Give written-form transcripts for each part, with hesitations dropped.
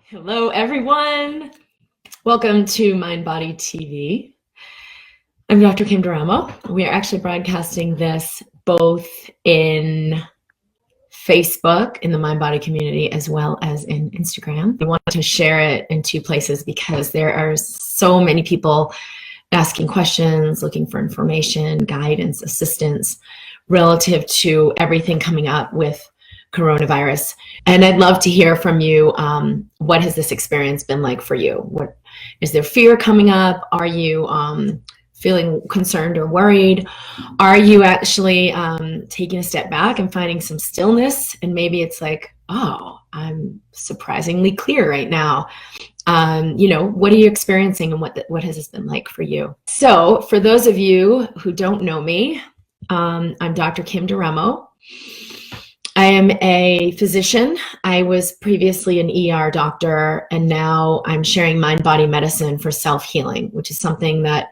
Hello, everyone. Welcome to Mind Body TV. I'm Dr. Kim Duramo. We are actually broadcasting this both in Facebook, in the Mind Body community, as well as in Instagram. I wanted to share it in two places because there are so many people asking questions, looking for information, guidance, assistance relative to everything coming up with coronavirus. And I'd love to hear from you. What has this experience been like for you? What is there fear coming up? Are you feeling concerned or worried? Are you actually taking a step back and finding some stillness? And maybe it's like, oh, I'm surprisingly clear right now. What are you experiencing, and what has this been like for you? So for those of you who don't know me, I'm Dr. Kim Duramo. I am a physician. I was previously an ER doctor, and now I'm sharing mind-body medicine for self-healing, which is something that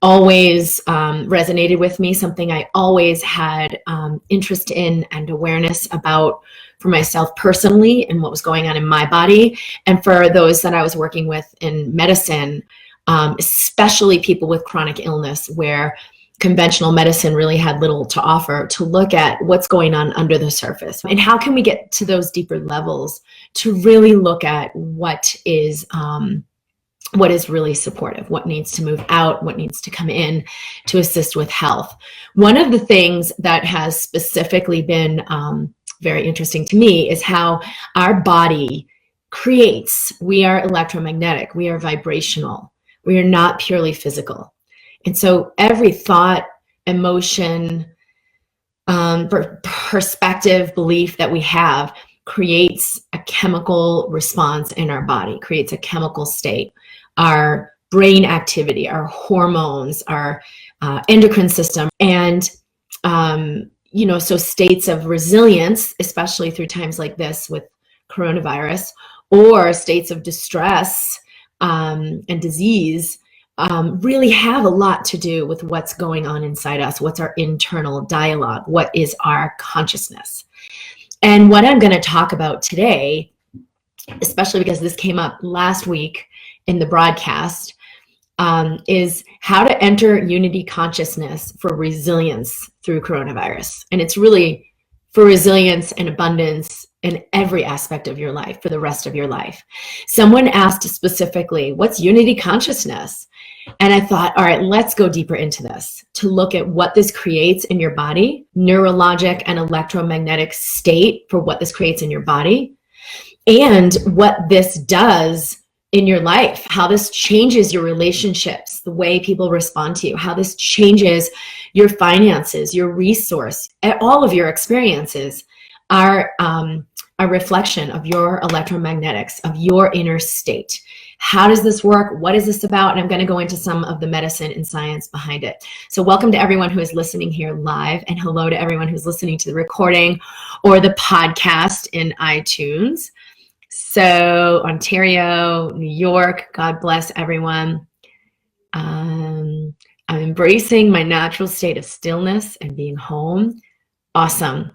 always resonated with me, something I always had interest in and awareness about for myself personally and what was going on in my body. And for those that I was working with in medicine, especially people with chronic illness where conventional medicine really had little to offer, to look at what's going on under the surface and how can we get to those deeper levels to really look at what is really supportive, what needs to move out, what needs to come in to assist with health. One of the things that has specifically been very interesting to me is how our body creates. We are electromagnetic, we are vibrational, we are not purely physical. And so every thought, emotion, perspective, belief that we have creates a chemical response in our body, creates a chemical state. Our brain activity, our hormones, our endocrine system, and so states of resilience, especially through times like this with coronavirus, or states of distress and disease, really have a lot to do with what's going on inside us, what's our internal dialogue, what is our consciousness. And what I'm going to talk about today, especially because this came up last week in the broadcast, is how to enter unity consciousness for resilience through coronavirus. And it's really for resilience and abundance in every aspect of your life for the rest of your life. Someone asked specifically, what's unity consciousness? And I thought, all right, let's go deeper into this to look at what this creates in your body, neurologic and electromagnetic state for what this creates in your body, and what this does in your life, how this changes your relationships, the way people respond to you, how this changes your finances, your resource, all of your experiences are a reflection of your electromagnetics, of your inner state. How does this work? What is this about? And I'm going to go into some of the medicine and science behind it. So welcome to everyone who is listening here live, and hello to everyone who's listening to the recording or the podcast in iTunes. So Ontario, New York, God bless everyone. I'm embracing my natural state of stillness and being home. Awesome.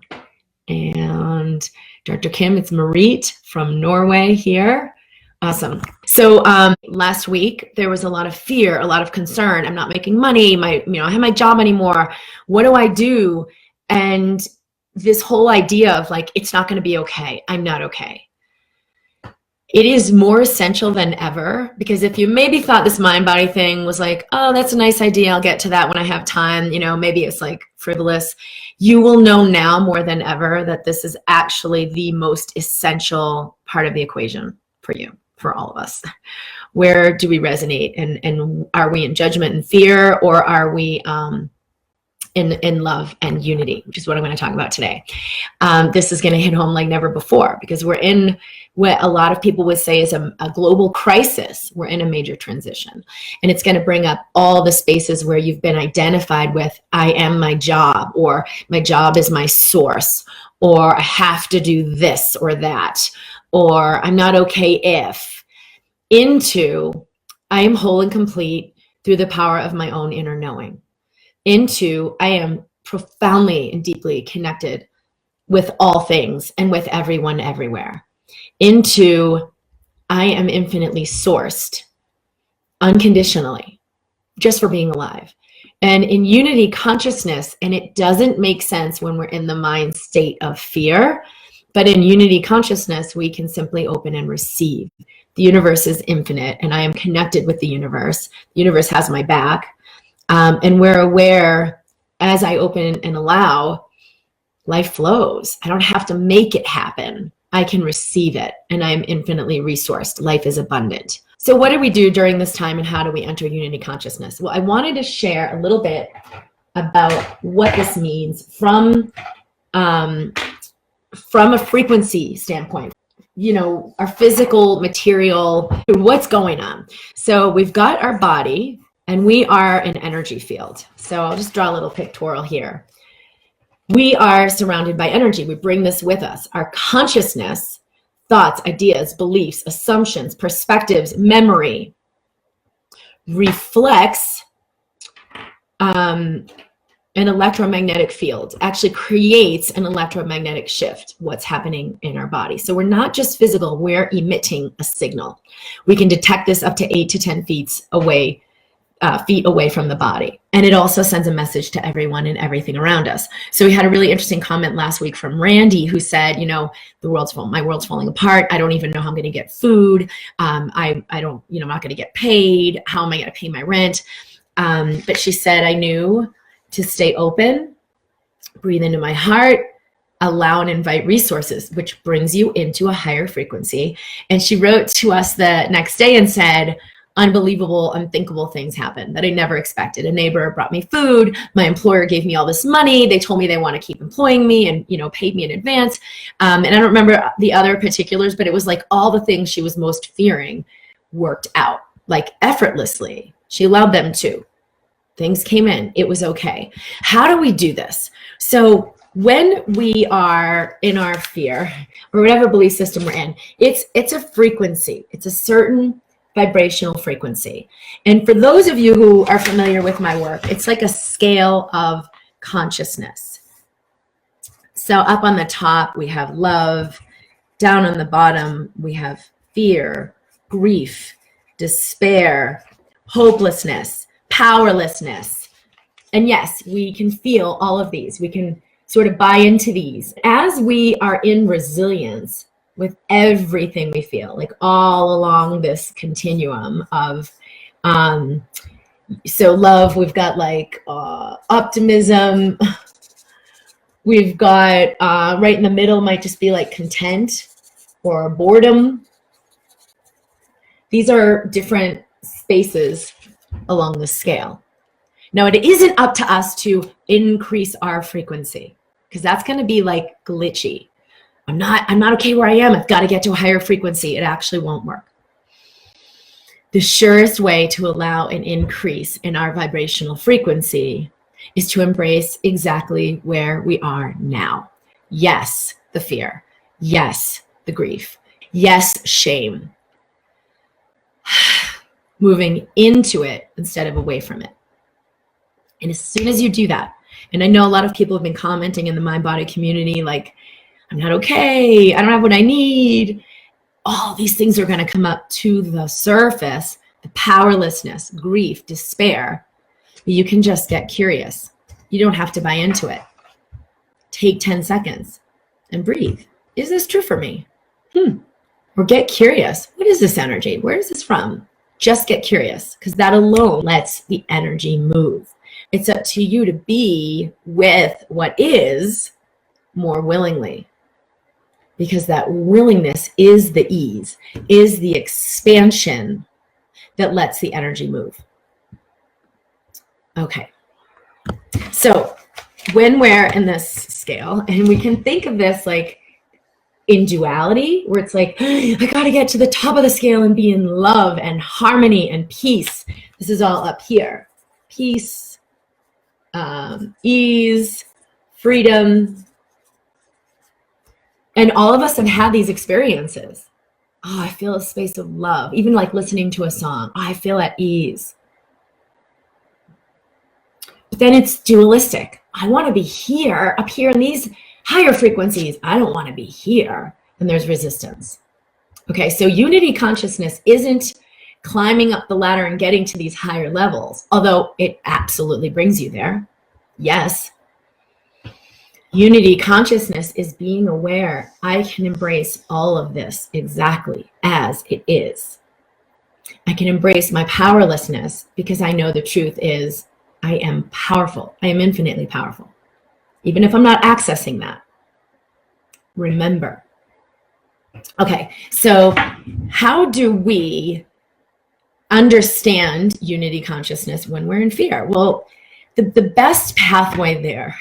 And Dr. Kim, it's Marit from Norway here. Awesome. So last week there was a lot of fear, a lot of concern. I'm not making money. I have my job anymore. What do I do? And this whole idea of like, it's not going to be okay. I'm not okay. It is more essential than ever, because if you maybe thought this mind body thing was like, oh, that's a nice idea, I'll get to that when I have time, maybe it's like frivolous, you will know now more than ever that this is actually the most essential part of the equation for you, for all of us. Where do we resonate? And are we in judgment and fear, or are we in love and unity, which is what I'm going to talk about today. This is going to hit home like never before, because we're in what a lot of people would say is a global crisis. We're in a major transition, and it's going to bring up all the spaces where you've been identified with, I am my job, or my job is my source, or I have to do this or that, or I'm not okay if, into I am whole and complete through the power of my own inner knowing, into I am profoundly and deeply connected with all things and with everyone everywhere, into I am infinitely sourced unconditionally just for being alive. And in unity consciousness, and it doesn't make sense when we're in the mind state of fear, but in unity consciousness, we can simply open and receive. The universe is infinite, and I am connected with the universe. The universe has my back. And we're aware as I open and allow, life flows. I don't have to make it happen. I can receive it, and I'm infinitely resourced. Life is abundant. So what do we do during this time, and how do we enter unity consciousness? Well, I wanted to share a little bit about what this means from a frequency standpoint. You know, our physical material, what's going on. So we've got our body, and we are an energy field. So I'll just draw a little pictorial here. We are surrounded by energy. We bring this with us. Our consciousness, thoughts, ideas, beliefs, assumptions, perspectives, memory reflects an electromagnetic field, actually creates an electromagnetic shift, what's happening in our body. So we're not just physical, we're emitting a signal. We can detect this up to 8 to 10 feet away from the body. And it also sends a message to everyone and everything around us. So we had a really interesting comment last week from Randy, who said, you know, my world's falling apart. I don't even know how I'm going to get food. I don't, I'm not going to get paid. How am I going to pay my rent? But she said, I knew to stay open, breathe into my heart, allow and invite resources, which brings you into a higher frequency. And she wrote to us the next day and said, unbelievable, unthinkable things happen that I never expected. A neighbor brought me food. My employer gave me all this money. They told me they want to keep employing me and, paid me in advance. And I don't remember the other particulars, but it was like all the things she was most fearing worked out, like effortlessly. She allowed them to. Things came in. It was okay. How do we do this? So when we are in our fear or whatever belief system we're in, it's a frequency. It's a certain vibrational frequency. And for those of you who are familiar with my work, it's like a scale of consciousness. So up on the top, we have love. Down on the bottom, we have fear, grief, despair, hopelessness, powerlessness. And yes, we can feel all of these. We can sort of buy into these. As we are in resilience with everything we feel, like all along this continuum of, so love, we've got like optimism. We've got right in the middle might just be like content or boredom. These are different spaces along the scale. Now, it isn't up to us to increase our frequency, because that's going to be like glitchy. I'm not okay where I am. I've got to get to a higher frequency. It actually won't work. The surest way to allow an increase in our vibrational frequency is to embrace exactly where we are now. Yes, the fear. Yes, the grief. Yes, shame. Moving into it instead of away from it. And as soon as you do that, and I know a lot of people have been commenting in the mind body community, like, I'm not okay, I don't have what I need. All these things are going to come up to the surface, the powerlessness, grief, despair. You can just get curious. You don't have to buy into it. Take 10 seconds and breathe. Is this true for me? Or get curious. What is this energy? Where is this from? Just get curious, because that alone lets the energy move. It's up to you to be with what is more willingly, because that willingness is the ease, is the expansion that lets the energy move. Okay. So when we're in this scale, and we can think of this like in duality, where it's like, I got to get to the top of the scale and be in love and harmony and peace. This is all up here. Peace, ease, freedom. And all of us have had these experiences. Oh, I feel a space of love. Even like listening to a song. Oh, I feel at ease. But then it's dualistic. I want to be here, up here in these higher frequencies. I don't want to be here. And there's resistance. Okay, so unity consciousness isn't climbing up the ladder and getting to these higher levels, although it absolutely brings you there. Yes. Unity consciousness is being aware I can embrace all of this exactly as it is. I can embrace my powerlessness because I know the truth is I am powerful. I am infinitely powerful. Even if I'm not accessing that. Remember. Okay, so how do we understand unity consciousness when we're in fear? Well, the best pathway there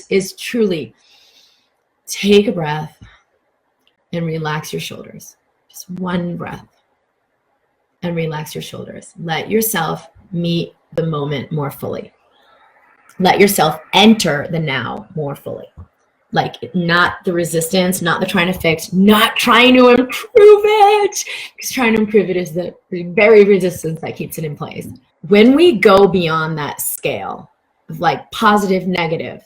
is truly take a breath and relax your shoulders. Just one breath and relax your shoulders. Let yourself meet the moment more fully. Let yourself enter the now more fully. Like, not the resistance, not the trying to fix, not trying to improve it, because trying to improve it is the very resistance that keeps it in place. When we go beyond that scale of like positive, negative,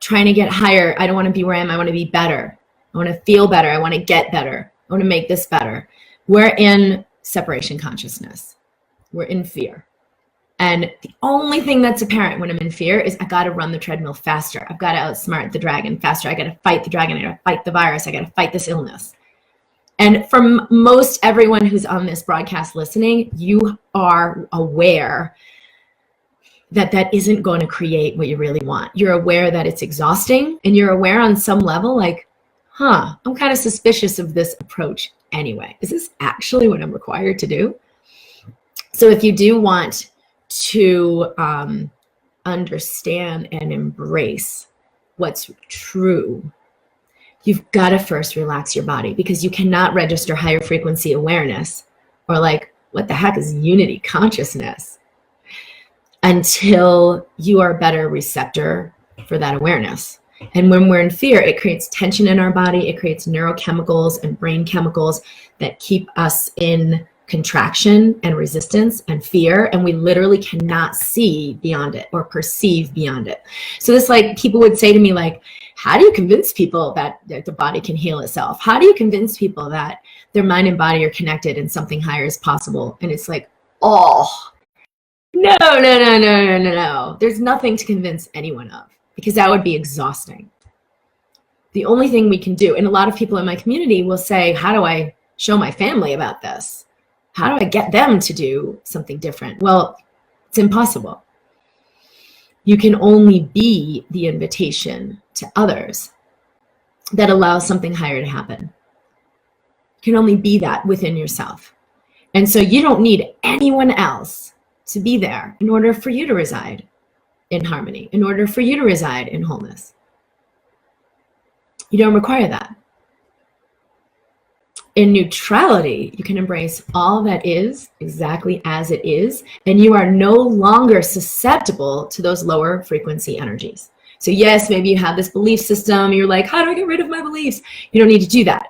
trying to get higher, I don't want to be where I am, I want to be better. I want to feel better. I want to get better. I want to make this better. We're in separation consciousness. We're in fear. And the only thing that's apparent when I'm in fear is I got to run the treadmill faster. I've got to outsmart the dragon faster. I got to fight the dragon. I got to fight the virus. I got to fight this illness. And for most everyone who's on this broadcast listening, you are aware that that isn't going to create what you really want. You're aware that it's exhausting, and you're aware on some level, like, I'm kind of suspicious of this approach anyway. Is this actually what I'm required to do? So if you do want to understand and embrace what's true, you've got to first relax your body, because you cannot register higher frequency awareness, or like, what the heck is unity consciousness, until you are a better receptor for that awareness. And when we're in fear, it creates tension in our body. It creates neurochemicals and brain chemicals that keep us in contraction and resistance and fear, and we literally cannot see beyond it or perceive beyond it. So this, like, people would say to me, like, how do you convince people that the body can heal itself? How do you convince people that their mind and body are connected and something higher is possible? And it's like, oh, no. There's nothing to convince anyone of, because that would be exhausting. The only thing we can do, and a lot of people in my community will say, how do I show my family about this? How do I get them to do something different? Well, it's impossible. You can only be the invitation to others that allows something higher to happen. You can only be that within yourself. And so you don't need anyone else to be there in order for you to reside in harmony, in order for you to reside in wholeness. You don't require that. In neutrality, you can embrace all that is exactly as it is, and you are no longer susceptible to those lower frequency energies. So yes, maybe you have this belief system, you're like, how do I get rid of my beliefs? You don't need to do that.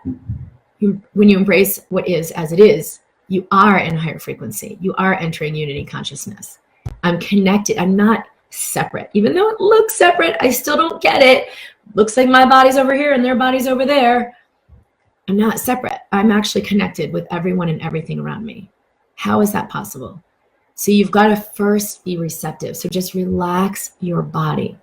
When you embrace what is as it is, you are in a higher frequency. You are entering unity consciousness. I'm connected. I'm not separate. Even though it looks separate, I still don't get it. Looks like my body's over here and their body's over there. I'm not separate. I'm actually connected with everyone and everything around me. How is that possible? So you've got to first be receptive. So just relax your body.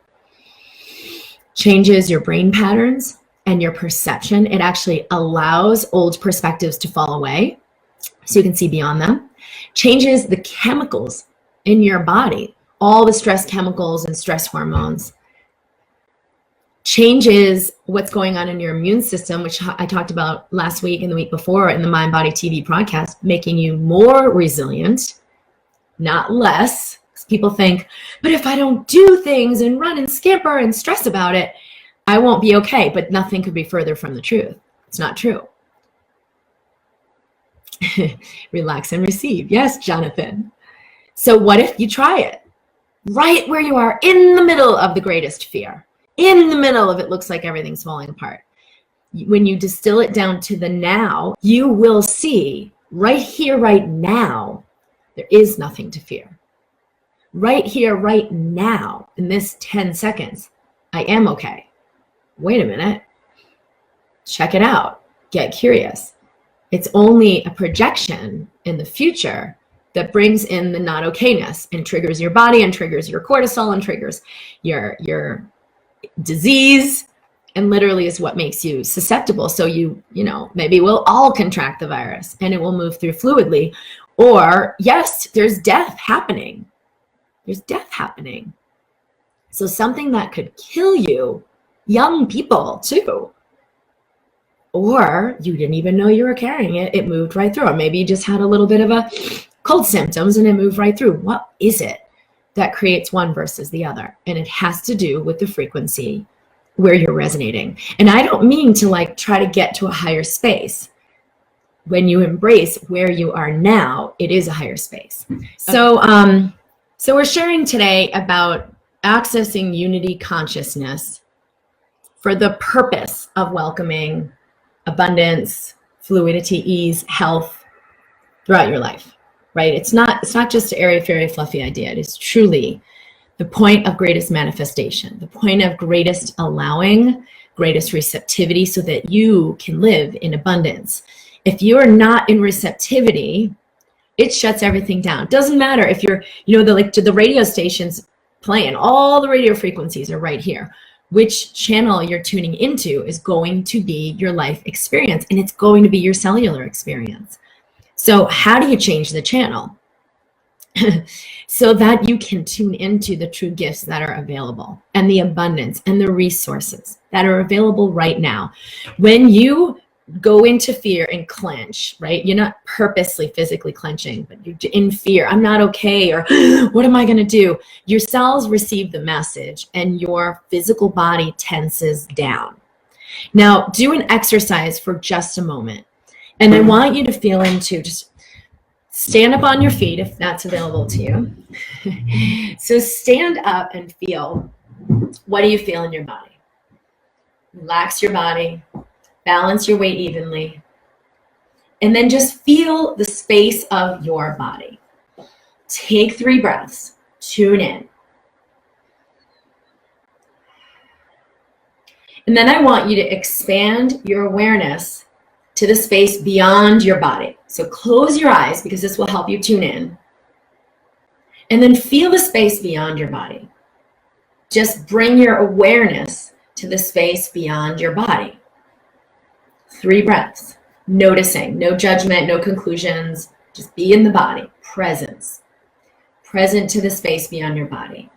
Changes your brain patterns and your perception. It actually allows old perspectives to fall away so you can see beyond them. Changes the chemicals in your body, all the stress chemicals and stress hormones. Changes what's going on in your immune system, which I talked about last week and the week before in the Mind Body TV podcast, making you more resilient, not less. People think, but if I don't do things and run and scamper and stress about it, I won't be okay. But nothing could be further from the truth. It's not true. Relax and receive. Yes, Jonathan. So what if you try it right where you are, in the middle of the greatest fear? In the middle of it looks like everything's falling apart. When you distill it down to the now, you will see right here, right now, there is nothing to fear. Right here, right now, in this 10 seconds, I am okay. Wait a minute. Check it out. Get curious. It's only a projection in the future that brings in the not okayness and triggers your body and triggers your cortisol and triggers your disease, and literally is what makes you susceptible. So you know, maybe we'll all contract the virus and it will move through fluidly. Or yes, there's death happening. There's death happening. So something that could kill you, young people too. Or you didn't even know you were carrying it. It moved right through. Or maybe you just had a little bit of a cold symptoms and it moved right through. What is it that creates one versus the other? And it has to do with the frequency where you're resonating. And I don't mean to like try to get to a higher space. When you embrace where you are now, it is a higher space. So we're sharing today about accessing unity consciousness for the purpose of welcoming abundance, fluidity, ease, health throughout your life, right? It's not just an airy, fairy, fluffy idea. It is truly the point of greatest manifestation, the point of greatest allowing, greatest receptivity, so that you can live in abundance. If you're not in receptivity, it shuts everything down. Doesn't matter if you're, the radio stations playing, all the radio frequencies are right here. Which channel you're tuning into is going to be your life experience, and it's going to be your cellular experience. So how do you change the channel? So that you can tune into the true gifts that are available, and the abundance and the resources that are available right now. When you go into fear and clench, right? You're not purposely physically clenching, but you're in fear. I'm not okay, or what am I going to do? Your cells receive the message and your physical body tenses down. Now, do an exercise for just a moment. And I want you to feel into, just stand up on your feet if that's available to you. So stand up and feel, what do you feel in your body? Relax your body. Balance your weight evenly. And then just feel the space of your body. Take 3 breaths. Tune in. And then I want you to expand your awareness to the space beyond your body. So close your eyes, because this will help you tune in. And then feel the space beyond your body. Just bring your awareness to the space beyond your body. 3 breaths, noticing, no judgment, no conclusions, just be in the body, presence, present to the space beyond your body.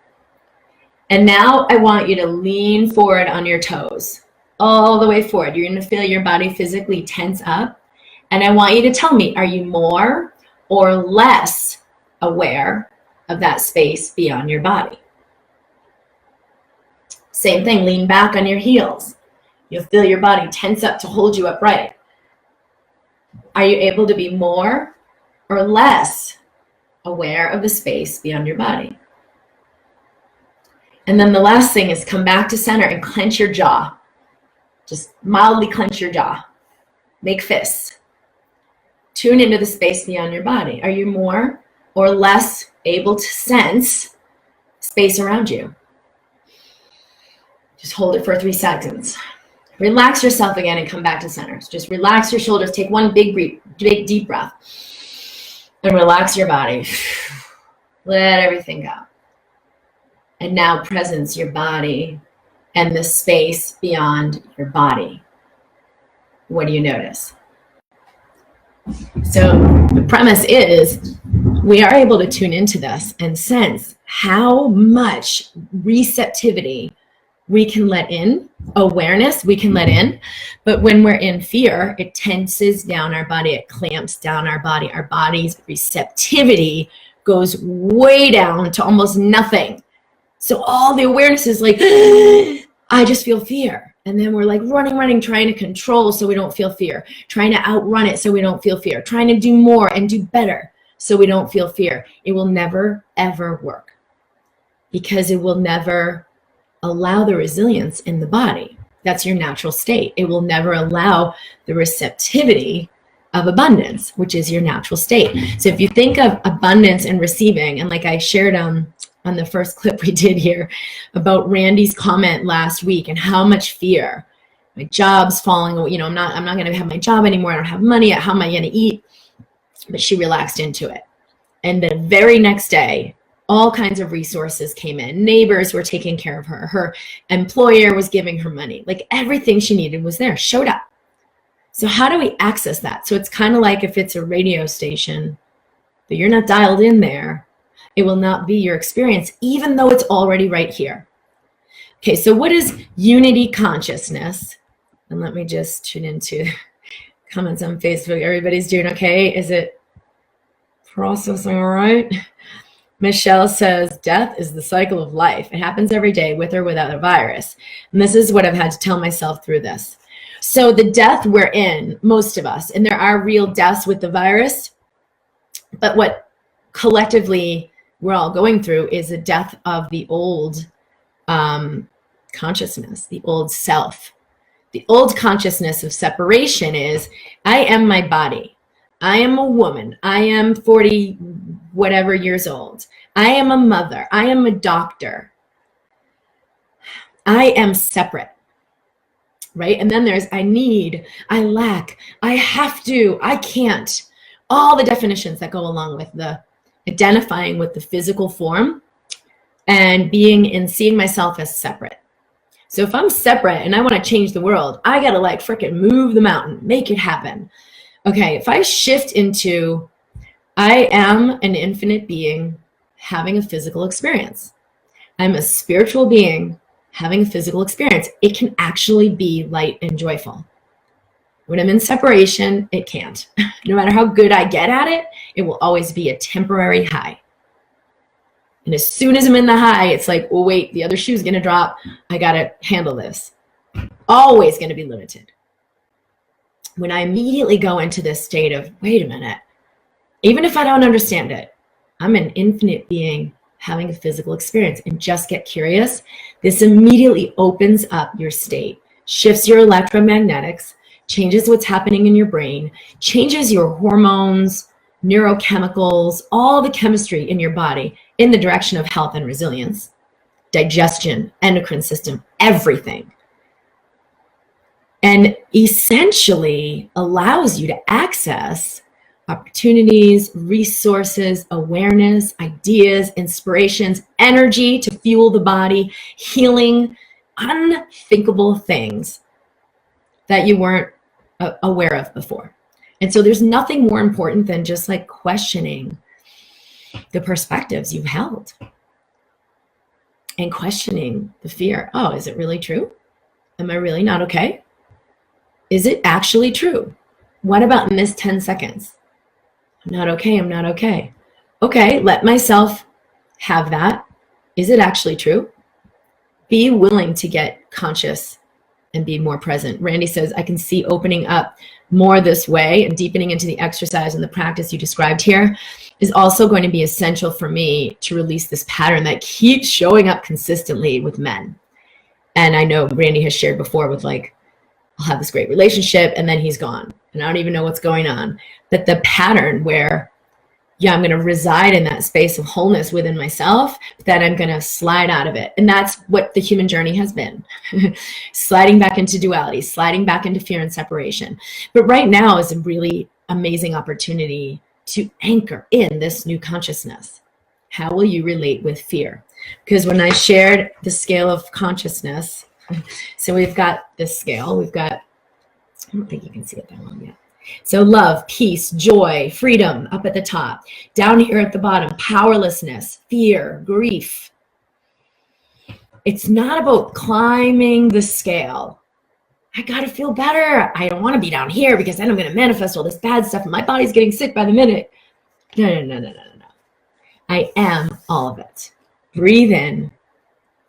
And now I want you to lean forward on your toes, all the way forward. You're going to feel your body physically tense up. And I want you to tell me, are you more or less aware of that space beyond your body? Same thing, lean back on your heels. You'll feel your body tense up to hold you upright. Are you able to be more or less aware of the space beyond your body? And then the last thing is come back to center and clench your jaw. Just mildly clench your jaw. Make fists. Tune into the space beyond your body. Are you more or less able to sense space around you? Just hold it for 3 seconds. Relax yourself again and come back to center. So just relax your shoulders. Take one big deep breath. And relax your body. Let everything go. And now presence your body and the space beyond your body. What do you notice? So the premise is we are able to tune into this and sense how much receptivity we can let in, awareness we can let in. But when we're in fear, it tenses down our body, it clamps down our body. Our body's receptivity goes way down to almost nothing. So all the awareness is like, I just feel fear. And then we're like running, trying to control so we don't feel fear, trying to outrun it so we don't feel fear, trying to do more and do better so we don't feel fear. It will never, ever work, because it will never allow the resilience in the body. That's your natural state. It will never allow the receptivity of abundance, which is your natural state. So if you think of abundance and receiving, and like I shared on the first clip we did here about Randy's comment last week and how much fear my job's falling away. I'm not going to have my job anymore. I don't have money. How am I going to eat? But she relaxed into it. And the very next day, all kinds of resources came in. Neighbors were taking care of her. Her employer was giving her money. Like everything she needed was there, showed up. So how do we access that? So it's kind of like if it's a radio station, but you're not dialed in there, it will not be your experience, even though it's already right here. Okay, so what is unity consciousness? And let me just tune into comments on Facebook. Everybody's doing okay? Is it processing all right? Michelle says, death is the cycle of life. It happens every day with or without a virus. And this is what I've had to tell myself through this. So the death we're in, most of us, and there are real deaths with the virus, but what collectively we're all going through is a death of the old consciousness, the old self. The old consciousness of separation is, I am my body. I am a woman. I am 40 whatever years old. I am a mother. I am a doctor. I am separate, right? And then there's I need, I lack, I have to, I can't. All the definitions that go along with the identifying with the physical form and being and seeing myself as separate. So if I'm separate and I want to change the world, I got to like frickin' move the mountain, make it happen. Okay, if I shift into I am an infinite being having a physical experience. I'm a spiritual being having a physical experience. It can actually be light and joyful. When I'm in separation, it can't. No matter how good I get at it, it will always be a temporary high. And as soon as I'm in the high, it's like, oh, wait, the other shoe's going to drop. I got to handle this. Always going to be limited. When I immediately go into this state of, wait a minute, even if I don't understand it, I'm an infinite being having a physical experience, and just get curious, this immediately opens up your state, shifts your electromagnetics, changes what's happening in your brain, changes your hormones, neurochemicals, all the chemistry in your body in the direction of health and resilience, digestion, endocrine system, everything. And essentially allows you to access opportunities, resources, awareness, ideas, inspirations, energy to fuel the body, healing, unthinkable things that you weren't aware of before. And so there's nothing more important than just like questioning the perspectives you've held and questioning the fear. Oh, is it really true? Am I really not okay? Is it actually true? What about in this 10 seconds? I'm not okay. I'm not okay. Okay, let myself have that. Is it actually true? Be willing to get conscious and be more present. Randy says, I can see opening up more this way and deepening into the exercise and the practice you described here is also going to be essential for me to release this pattern that keeps showing up consistently with men. And I know Randy has shared before with like, I'll have this great relationship and then he's gone and I don't even know what's going on. But the pattern where, yeah, I'm going to reside in that space of wholeness within myself, but then I'm going to slide out of it. And that's what the human journey has been. Sliding back into duality, sliding back into fear and separation. But right now is a really amazing opportunity to anchor in this new consciousness. How will you relate with fear? Because when I shared the scale of consciousness, so we've got this scale, we've got, I don't think you can see it that well yet. So love, peace, joy, freedom up at the top. Down here at the bottom, powerlessness, fear, grief. It's not about climbing the scale. I got to feel better. I don't want to be down here because then I'm going to manifest all this bad stuff and my body's getting sick by the minute. No. I am all of it. Breathe in,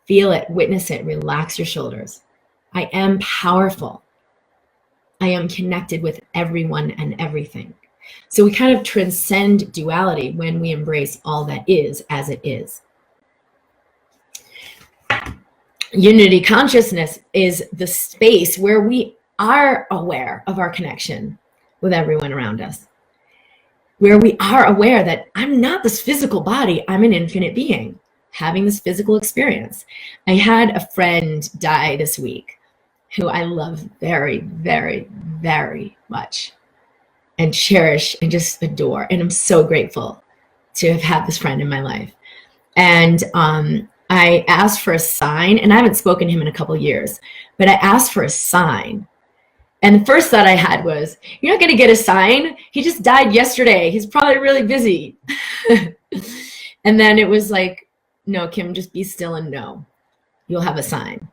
feel it, witness it, relax your shoulders. I am powerful. I am connected with everyone and everything. So we kind of transcend duality when we embrace all that is as it is. Unity consciousness is the space where we are aware of our connection with everyone around us, where we are aware that I'm not this physical body, I'm an infinite being having this physical experience. I had a friend die this week. who I love very, very, very much and cherish and just adore. And I'm so grateful to have had this friend in my life. And I asked for a sign, and I haven't spoken to him in a couple of years, but I asked for a sign. And the first thought I had was, you're not going to get a sign. He just died yesterday. He's probably really busy. And then it was like, no, Kim, just be still and know. You'll have a sign.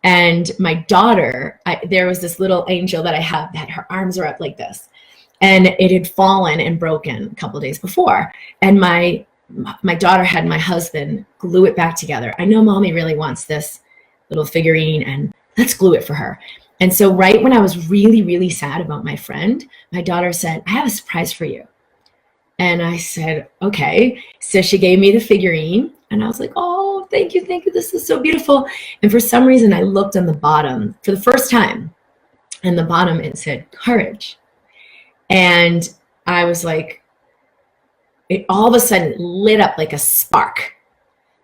And my daughter, there was this little angel that I have that her arms are up like this. And it had fallen and broken a couple of days before. And my daughter had my husband glue it back together. I know mommy really wants this little figurine, and let's glue it for her. And so right when I was really, really sad about my friend, my daughter said, I have a surprise for you. And I said, okay. So she gave me the figurine, and I was like, oh, thank you. This is so beautiful. And for some reason, I looked on the bottom for the first time, and the bottom, it said courage. And I was like, it all of a sudden lit up like a spark,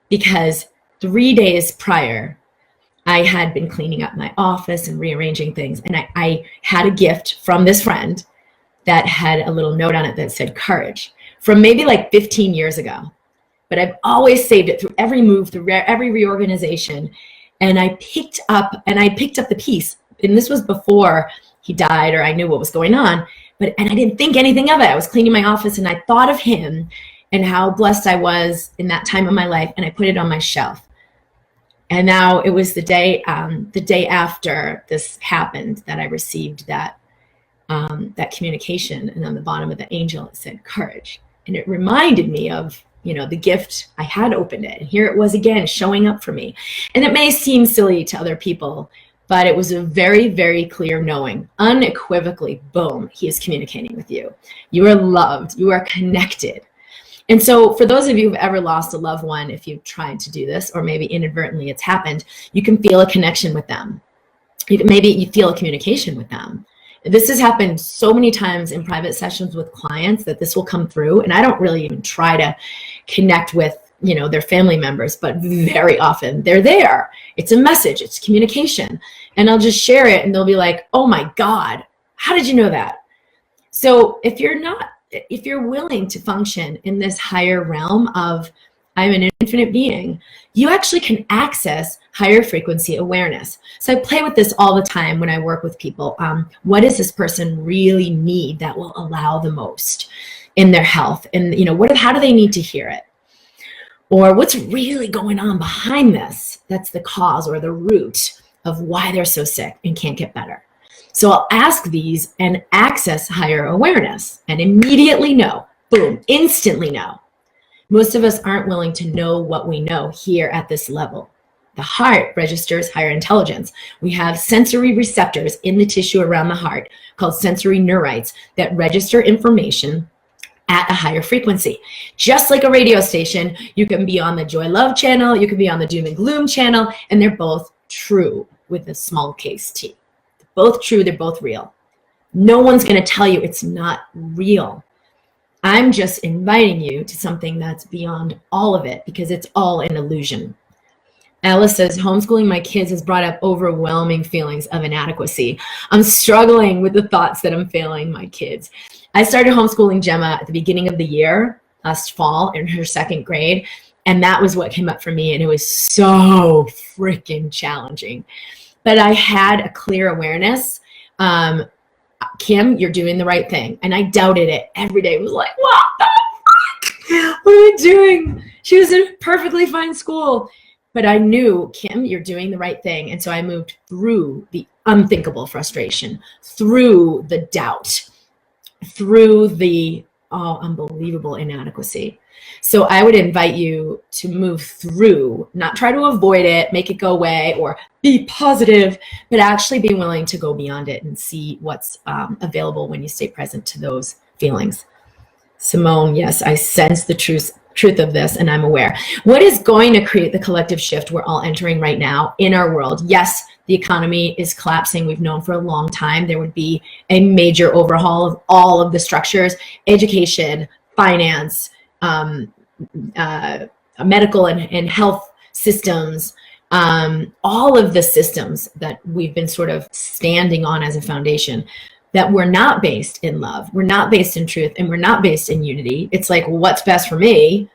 because 3 days prior, I had been cleaning up my office and rearranging things. And I had a gift from this friend that had a little note on it that said courage, from maybe like 15 years ago. But I've always saved it through every move, through every reorganization. And I picked up the piece. And this was before he died, or I knew what was going on. And I didn't think anything of it. I was cleaning my office, and I thought of him and how blessed I was in that time of my life. And I put it on my shelf. And now it was the day after this happened that I received that communication. And on the bottom of the angel, it said courage. And it reminded me of, the gift. I had opened it, and here it was again, showing up for me. And it may seem silly to other people, but it was a very, very clear knowing, unequivocally, boom, he is communicating with you. You are loved. You are connected. And so for those of you who've ever lost a loved one, if you've tried to do this, or maybe inadvertently it's happened, you can feel a connection with them. Maybe you feel a communication with them. This has happened so many times in private sessions with clients that this will come through. And I don't really even try to connect with, their family members, but very often they're there. It's a message, it's communication. And I'll just share it, and they'll be like, oh my God, how did you know that? So if you're willing to function in this higher realm of I'm an infinite being, you actually can access higher frequency awareness. So I play with this all the time when I work with people. What does this person really need that will allow the most in their health? And how do they need to hear it? Or what's really going on behind this? That's the cause or the root of why they're so sick and can't get better. So I'll ask these and access higher awareness and immediately know, boom, instantly know. Most of us aren't willing to know what we know here at this level. The heart registers higher intelligence. We have sensory receptors in the tissue around the heart called sensory neurites that register information at a higher frequency. Just like a radio station, you can be on the Joy Love channel, you can be on the Doom and Gloom channel, and they're both true with a small case T. They're both true, they're both real. No one's going to tell you it's not real. I'm just inviting you to something that's beyond all of it, because it's all an illusion. Alice says, homeschooling my kids has brought up overwhelming feelings of inadequacy. I'm struggling with the thoughts that I'm failing my kids. I started homeschooling Gemma at the beginning of the year, last fall, in her second grade. And that was what came up for me. And it was so freaking challenging. But I had a clear awareness. Kim, you're doing the right thing. And I doubted it every day. It was like, what the fuck? What am I doing? She was in a perfectly fine school. But I knew, Kim, you're doing the right thing. And so I moved through the unthinkable frustration, through the doubt, through the unbelievable inadequacy. So I would invite you to move through, not try to avoid it, make it go away, or be positive, but actually be willing to go beyond it and see what's available when you stay present to those feelings. Simone, yes, I sense the truth of this, and I'm aware. What is going to create the collective shift we're all entering right now in our world? Yes, the economy is collapsing. We've known for a long time there would be a major overhaul of all of the structures, education, finance, medical and health systems, all of the systems that we've been sort of standing on as a foundation that were not based in love, we're not based in truth, and we're not based in unity. It's like, what's best for me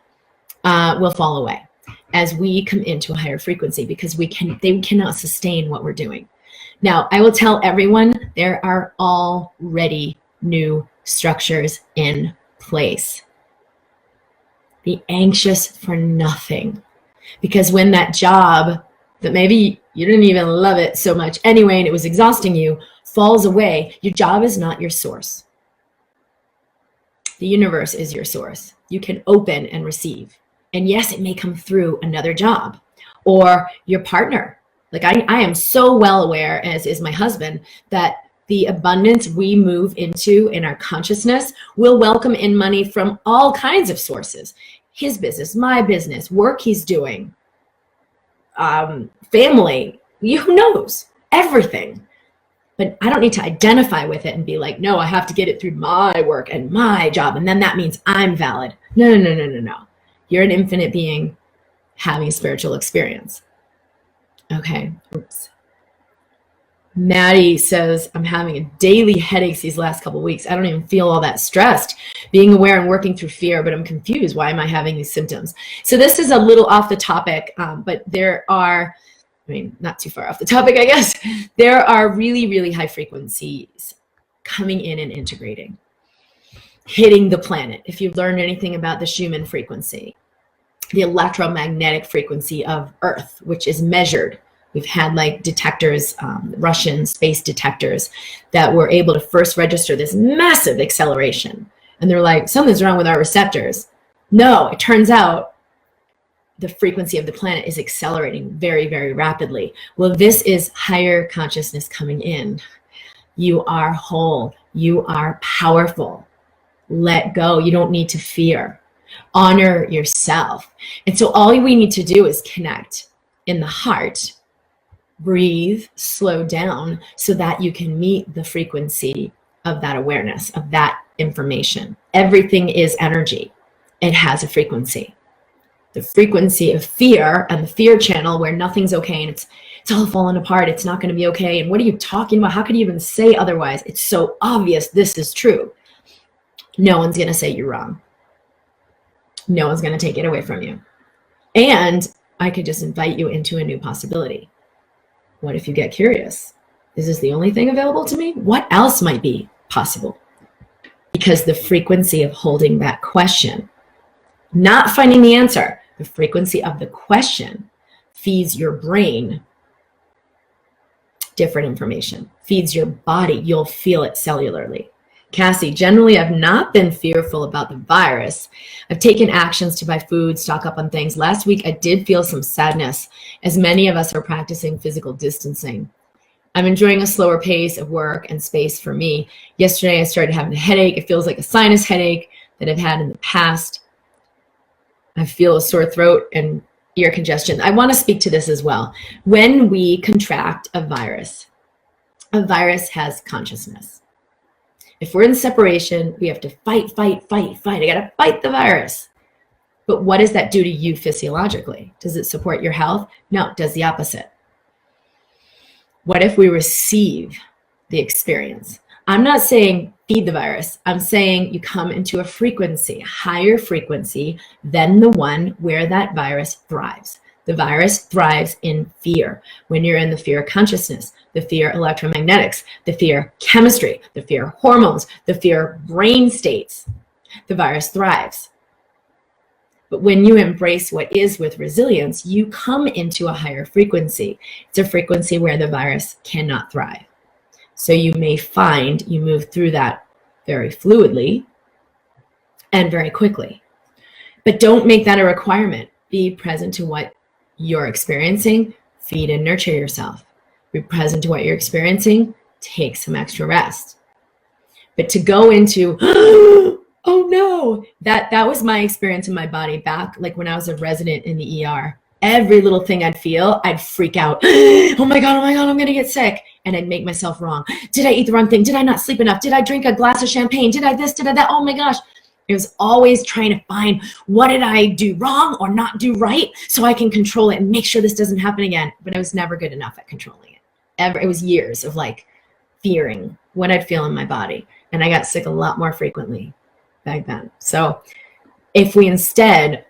will fall away as we come into a higher frequency, because they cannot sustain what we're doing. Now, I will tell everyone there are already new structures in place. Be anxious for nothing, because when that job that maybe you didn't even love it so much anyway, and it was exhausting you, falls away, your job is not your source. The universe is your source. You can open and receive. And yes, it may come through another job or your partner. Like I am so well aware, as is my husband, that the abundance we move into in our consciousness will welcome in money from all kinds of sources. His business, my business, work he's doing, family, who knows, everything. But I don't need to identify with it and be like, no, I have to get it through my work and my job, and then that means I'm valid. No. You're an infinite being having a spiritual experience. Okay. Oops. Maddie says, I'm having daily headaches these last couple of weeks. I don't even feel all that stressed, being aware and working through fear, but I'm confused. Why am I having these symptoms? So this is a little off the topic, but there are, not too far off the topic, I guess. There are really, really high frequencies coming in and integrating, hitting the planet. If you've learned anything about the Schumann frequency, the electromagnetic frequency of Earth, which is measured. We've had like detectors, Russian space detectors, that were able to first register this massive acceleration. And they're like, something's wrong with our receptors. No, it turns out the frequency of the planet is accelerating very, very rapidly. Well, this is higher consciousness coming in. You are whole. You are powerful. Let go. You don't need to fear. Honor yourself. And so all we need to do is connect in the heart, breathe, slow down, so that you can meet the frequency of that awareness, of that information. Everything is energy. It has a frequency. The frequency of fear and the fear channel, where nothing's okay and it's all falling apart, it's not going to be okay, and what are you talking about? How could you even say otherwise? It's so obvious this is true. No one's going to say you're wrong. No one's going to take it away from you. And I could just invite you into a new possibility. What if you get curious? Is this the only thing available to me? What else might be possible? Because the frequency of holding that question, not finding the answer, the frequency of the question feeds your brain different information, feeds your body. You'll feel it cellularly. Cassie, generally, I've not been fearful about the virus. I've taken actions to buy food, stock up on things. Last week, I did feel some sadness, as many of us are practicing physical distancing. I'm enjoying a slower pace of work and space for me. Yesterday, I started having a headache. It feels like a sinus headache that I've had in the past. I feel a sore throat and ear congestion. I want to speak to this as well. When we contract a virus has consciousness. If we're in separation, we have to fight. I got to fight the virus. But what does that do to you physiologically? Does it support your health? No, it does the opposite. What if we receive the experience? I'm not saying feed the virus. I'm saying you come into a frequency, higher frequency than the one where that virus thrives. The virus thrives in fear. When you're in the fear consciousness, the fear electromagnetics, the fear chemistry, the fear hormones, the fear brain states, the virus thrives. But when you embrace what is with resilience, you come into a higher frequency. It's a frequency where the virus cannot thrive. So you may find you move through that very fluidly and very quickly. But don't make that a requirement. Be present to what you're experiencing. Feed and nurture yourself. Be present to what you're experiencing. Take some extra rest. But to go into, oh no, that was my experience in my body back, like when I was a resident in the ER. Every little thing I'd feel, I'd freak out. Oh my God, I'm going to get sick. And I'd make myself wrong. Did I eat the wrong thing? Did I not sleep enough? Did I drink a glass of champagne? Did I this? Did I that? Oh my gosh. It was always trying to find, what did I do wrong or not do right so I can control it and make sure this doesn't happen again. But I was never good enough at controlling it. It was years of like fearing what I'd feel in my body. And I got sick a lot more frequently back then. So if we instead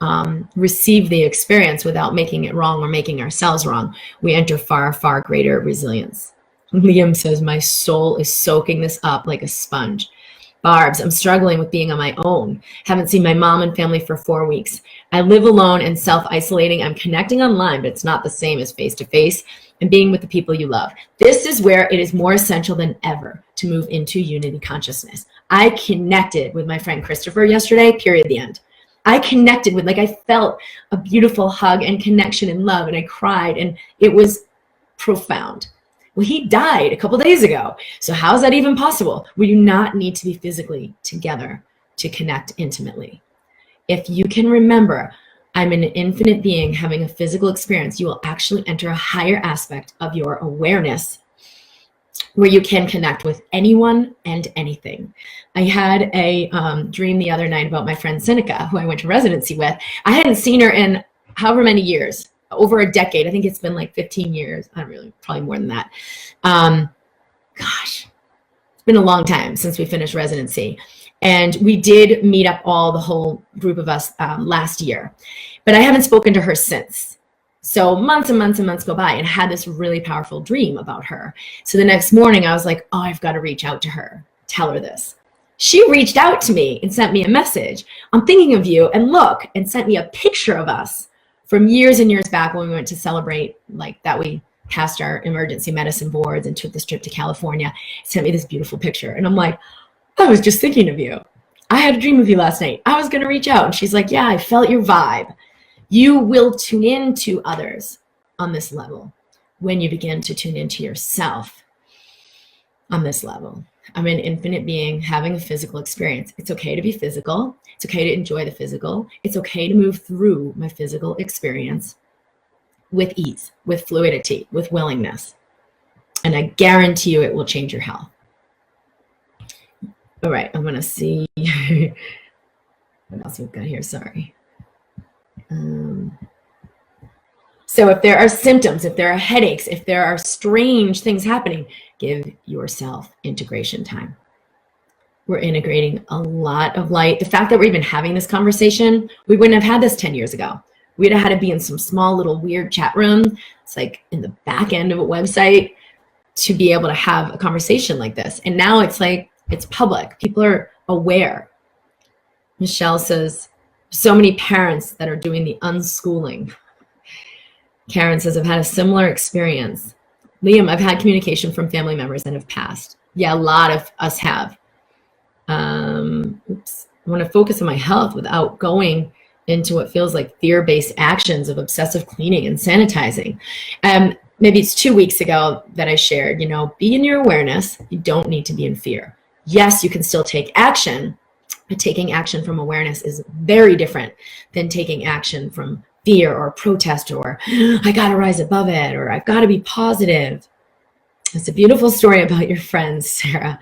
receive the experience without making it wrong or making ourselves wrong, we enter far, far greater resilience. Liam says, my soul is soaking this up like a sponge. Barbs, I'm struggling with being on my own. Haven't seen my mom and family for 4 weeks. I live alone and self-isolating. I'm connecting online, but it's not the same as face-to-face and being with the people you love. This is where it is more essential than ever to move into unity consciousness. I connected with my friend Christopher yesterday, period, the end. I connected with, like, I felt a beautiful hug and connection and love, and I cried, and it was profound. Well, he died a couple days ago. So how is that even possible? We do not need to be physically together to connect intimately. If you can remember, I'm an infinite being having a physical experience, you will actually enter a higher aspect of your awareness where you can connect with anyone and anything. I had a dream the other night about my friend Seneca, who I went to residency with. I hadn't seen her in however many years. Over a decade. I think it's been like 15 years. I don't really, probably more than that. Gosh, it's been a long time since we finished residency. And we did meet up, all the whole group of us last year. But I haven't spoken to her since. So months and months and months go by, and I had this really powerful dream about her. So the next morning I was like, oh, I've got to reach out to her, tell her this. She reached out to me and sent me a message. I'm thinking of you, and look, and sent me a picture of us from years and years back when we went to celebrate, like that we passed our emergency medicine boards and took this trip to California. Sent me this beautiful picture. And I'm like, I was just thinking of you. I had a dream of you last night. I was going to reach out. And she's like, yeah, I felt your vibe. You will tune in to others on this level when you begin to tune into yourself on this level. I'm an infinite being having a physical experience. It's okay to be physical. It's okay to enjoy the physical. It's okay to move through my physical experience with ease, with fluidity, with willingness. And I guarantee you it will change your health. All right, I'm going to see what else we've got here. Sorry. So if there are symptoms, if there are headaches, if there are strange things happening, give yourself integration time. We're integrating a lot of light. The fact that we're even having this conversation, we wouldn't have had this 10 years ago. We'd have had to be in some small little weird chat room. It's like in the back end of a website to be able to have a conversation like this. And now it's like, it's public. People are aware. Michelle says, so many parents that are doing the unschooling. Karen says, I've had a similar experience. Liam, I've had communication from family members that have passed. Yeah, a lot of us have. I want to focus on my health without going into what feels like fear-based actions of obsessive cleaning and sanitizing. Maybe it's 2 weeks ago that I shared, be in your awareness. You don't need to be in fear. Yes, you can still take action, but taking action from awareness is very different than taking action from fear or protest or I got to rise above it or I've got to be positive. It's a beautiful story about your friends, Sarah.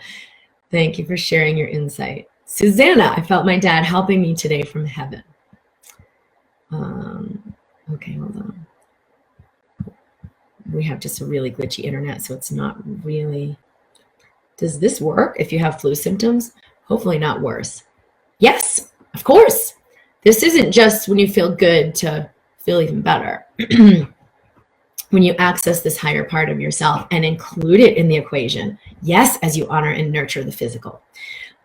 Thank you for sharing your insight. Susanna, I felt my dad helping me today from heaven. Okay, hold on. We have just a really glitchy internet, so it's not really. Does this work if you have flu symptoms? Hopefully not worse. Yes, of course. This isn't just when you feel good to feel even better. When you access this higher part of yourself and include it in the equation, yes, as you honor and nurture the physical,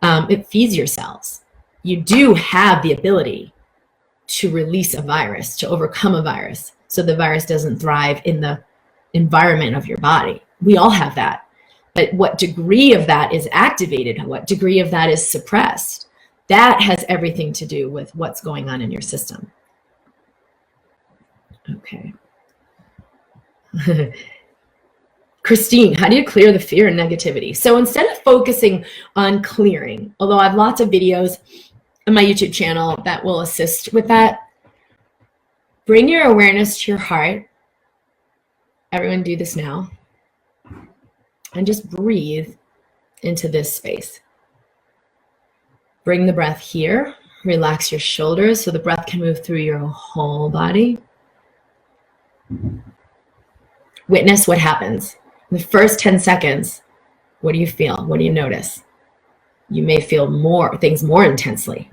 it feeds your cells. You do have the ability to release a virus, to overcome a virus, so the virus doesn't thrive in the environment of your body. We all have that. But what degree of that is activated, what degree of that is suppressed, that has everything to do with what's going on in your system. Okay. Christine, how do you clear the fear and negativity? So instead of focusing on clearing, although I have lots of videos on my YouTube channel that will assist with that, bring your awareness to your heart. Everyone do this now. And just breathe into this space. Bring the breath here Relax your shoulders so the breath can move through your whole body. Witness what happens. In the first 10 seconds, what do you feel? What do you notice? You may feel things more intensely.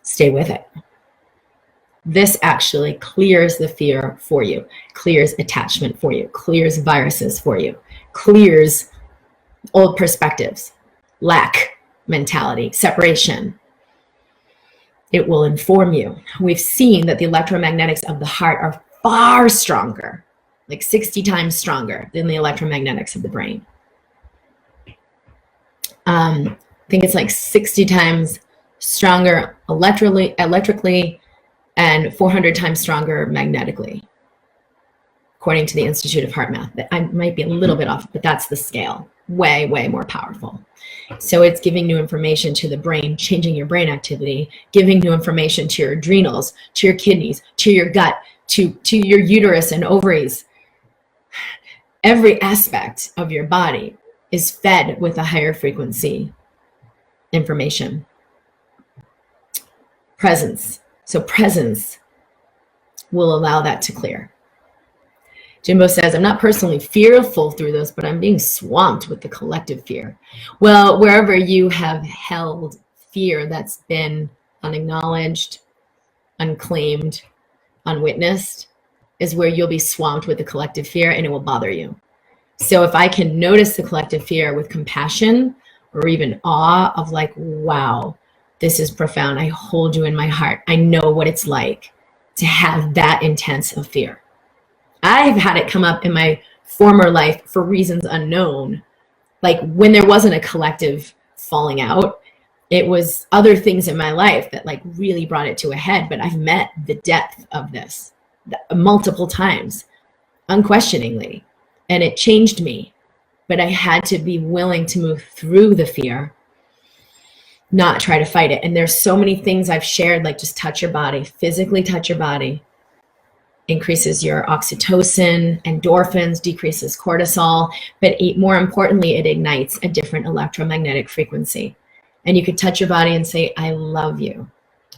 Stay with it. This actually clears the fear for you, clears attachment for you, clears viruses for you, clears old perspectives, lack mentality, separation. It will inform you. We've seen that the electromagnetics of the heart are far stronger, like 60 times stronger than the electromagnetics of the brain. I think it's like 60 times stronger electrically and 400 times stronger magnetically, according to the Institute of Heart Math. I might be a little bit off, but that's the scale. Way, way more powerful. So it's giving new information to the brain, changing your brain activity, giving new information to your adrenals, to your kidneys, to your gut, to your uterus and ovaries. Every aspect of your body is fed with a higher frequency information. Presence. So presence will allow that to clear. Jimbo says, I'm not personally fearful through this, but I'm being swamped with the collective fear. Well, wherever you have held fear that's been unacknowledged, unclaimed, unwitnessed, is where you'll be swamped with the collective fear and it will bother you. So if I can notice the collective fear with compassion or even awe of like, wow, this is profound. I hold you in my heart. I know what it's like to have that intense of fear. I've had it come up in my former life for reasons unknown. Like when there wasn't a collective falling out, it was other things in my life that like really brought it to a head. But I've met the depth of this multiple times, unquestioningly. And it changed me. But I had to be willing to move through the fear, not try to fight it. And there's so many things I've shared, like just touch your body, physically touch your body. Increases your oxytocin, endorphins, decreases cortisol, but more importantly, it ignites a different electromagnetic frequency. And you could touch your body and say, I love you.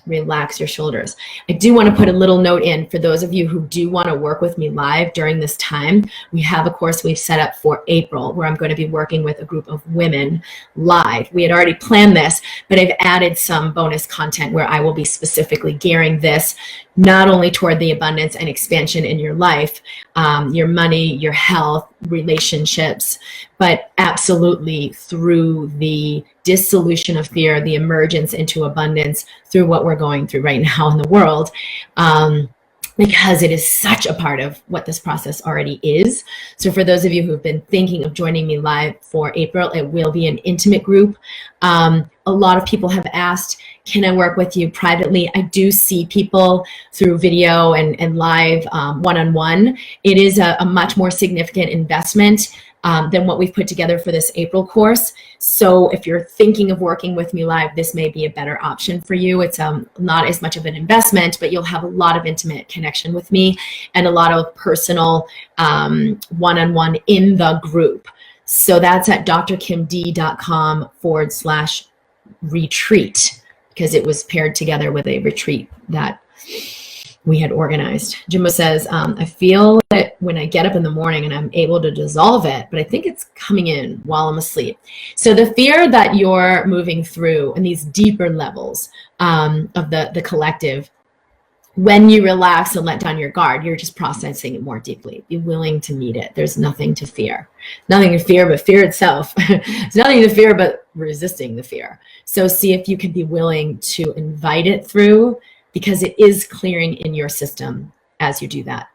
Relax your shoulders. I do want to put a little note in for those of you who do want to work with me live during this time. We have a course we've set up for April where I'm going to be working with a group of women live. We had already planned this, but I've added some bonus content where I will be specifically gearing this not only toward the abundance and expansion in your life, your money, your health, relationships, but absolutely through the dissolution of fear, the emergence into abundance through what we're going through right now in the world, because it is such a part of what this process already is. So for those of you who've been thinking of joining me live for April, it will be an intimate group. A lot of people have asked, can I work with you privately? I do see people through video and live one-on-one. It is a much more significant investment than what we've put together for this April course. So if you're thinking of working with me live, this may be a better option for you. It's not as much of an investment, but you'll have a lot of intimate connection with me and a lot of personal one-on-one in the group. So that's at drkimd.com/retreat, because it was paired together with a retreat that we had organized. Jimbo says, I feel it when I get up in the morning and I'm able to dissolve it, but I think it's coming in while I'm asleep. So the fear that you're moving through and these deeper levels of the collective, when you relax and let down your guard, you're just processing it more deeply. Be willing to meet it. There's nothing to fear. Nothing to fear but fear itself. There's nothing to fear but resisting the fear. So see if you can be willing to invite it through, because it is clearing in your system as you do that.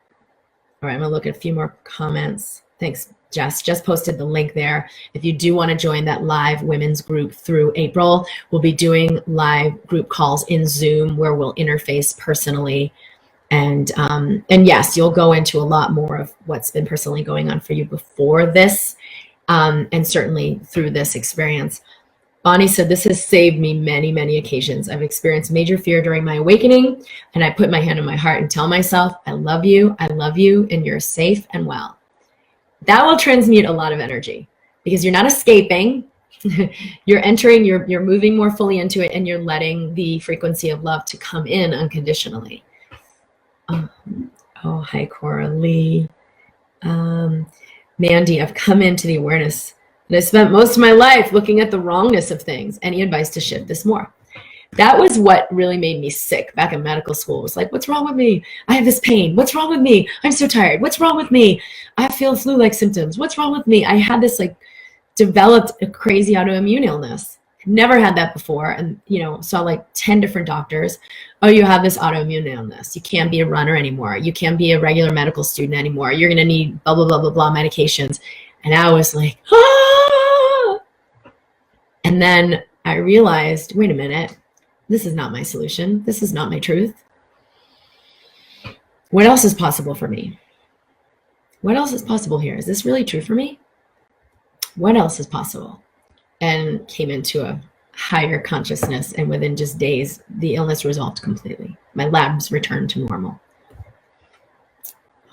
All right, I'm gonna look at a few more comments. Thanks, Jess. Just posted the link there. If you do want to join that live women's group through April, we'll be doing live group calls in Zoom where we'll interface personally. And yes, you'll go into a lot more of what's been personally going on for you before this, and certainly through this experience. Bonnie said, this has saved me many, many occasions. I've experienced major fear during my awakening, and I put my hand on my heart and tell myself, I love you, and you're safe and well. That will transmute a lot of energy because you're not escaping. you're moving more fully into it, and you're letting the frequency of love to come in unconditionally. Oh, hi, Coralie. Mandy, I've come into the awareness that I spent most of my life looking at the wrongness of things. Any advice to shift this more? That was what really made me sick back in medical school. It was like, what's wrong with me? I have this pain. What's wrong with me? I'm so tired. What's wrong with me? I feel flu-like symptoms. What's wrong with me? I had this like developed a crazy autoimmune illness. Never had that before. And, saw like 10 different doctors. Oh, you have this autoimmune illness. You can't be a runner anymore. You can't be a regular medical student anymore. You're going to need blah, blah, blah, blah, blah medications. And I was like, ah! And then I realized, wait a minute, this is not my solution. This is not my truth. What else is possible for me? What else is possible here? Is this really true for me? What else is possible? And came into a higher consciousness, and within just days, the illness resolved completely. My labs returned to normal.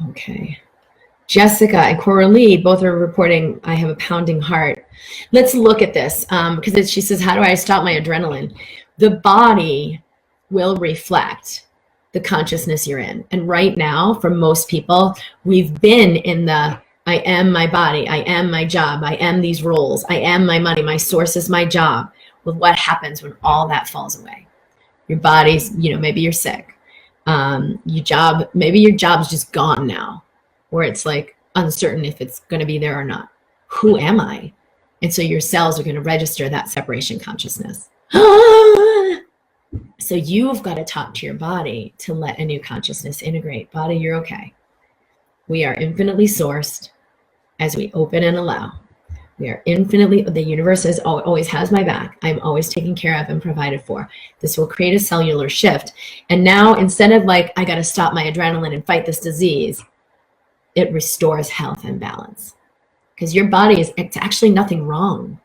Okay. Jessica and Coralie both are reporting, I have a pounding heart. Let's look at this, because she says, how do I stop my adrenaline? The body will reflect the consciousness you're in. And right now, for most people, we've been in the I am my body, I am my job, I am these roles, I am my money, my source is my job. Well, what happens when all that falls away? Your body's, maybe you're sick. Maybe your job's just gone now, where it's like uncertain if it's going to be there or not. Who am I? And so your cells are going to register that separation consciousness. So you've got to talk to your body to let a new consciousness integrate. Body, you're okay. We are infinitely sourced as we open and allow. We are infinitely, the universe always has my back. I'm always taken care of and provided for. This will create a cellular shift. And now, instead of like, I got to stop my adrenaline and fight this disease, it restores health and balance. Because your body it's actually nothing wrong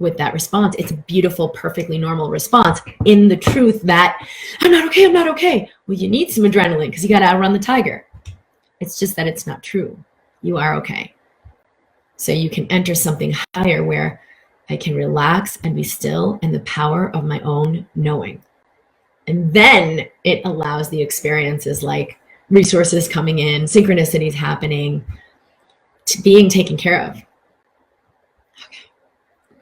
with that response. It's a beautiful, perfectly normal response in the truth that I'm not okay, I'm not okay. Well, you need some adrenaline because you got to outrun the tiger. It's just that it's not true. You are okay. So you can enter something higher where I can relax and be still in the power of my own knowing. And then it allows the experiences like resources coming in, synchronicities happening, to being taken care of. Okay.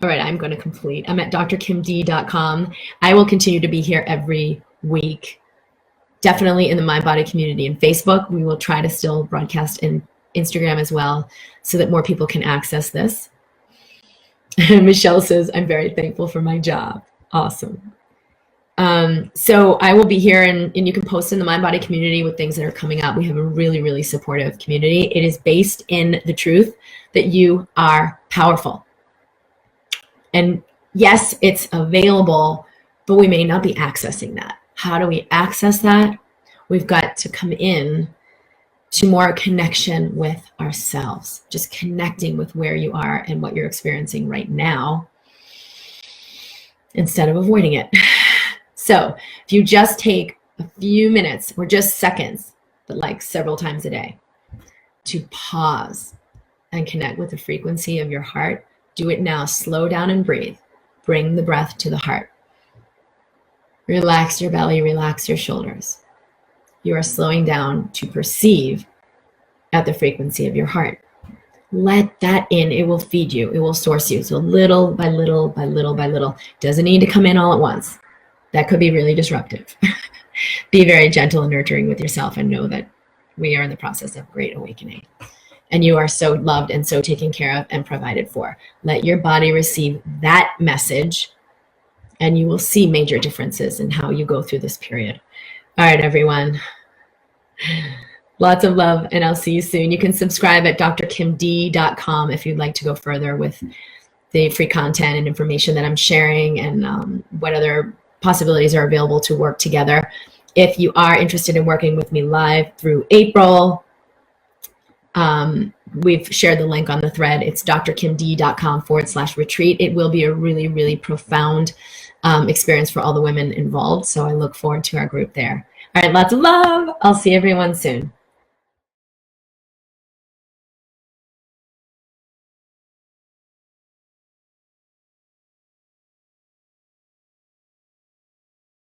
All right, I'm going to complete. I'm at drkimd.com. I will continue to be here every week. Definitely in the My Body community and Facebook. We will try to still broadcast in Instagram as well so that more people can access this. Michelle says, I'm very thankful for my job. Awesome. So I will be here and you can post in the My Body community with things that are coming up. We have a really, really supportive community. It is based in the truth that you are powerful. And yes, it's available, but we may not be accessing that. How do we access that? We've got to come in to more connection with ourselves, just connecting with where you are and what you're experiencing right now instead of avoiding it. So if you just take a few minutes or just seconds, but like several times a day, to pause and connect with the frequency of your heart, do it now. Slow down and breathe. Bring the breath to the heart. Relax your belly, relax your shoulders. You are slowing down to perceive at the frequency of your heart. Let that in. It will feed you. It will source you. So little by little by little by little. Doesn't need to come in all at once. That could be really disruptive. Be very gentle and nurturing with yourself and know that we are in the process of great awakening. And you are so loved and so taken care of and provided for. Let your body receive that message and you will see major differences in how you go through this period. All right, everyone. Lots of love, and I'll see you soon. You can subscribe at drkimd.com if you'd like to go further with the free content and information that I'm sharing and what other possibilities are available to work together. If you are interested in working with me live through April, we've shared the link on the thread. It's drkimd.com/retreat. It will be a really, really profound experience for all the women involved. So I look forward to our group there. All right, lots of love. I'll see everyone soon.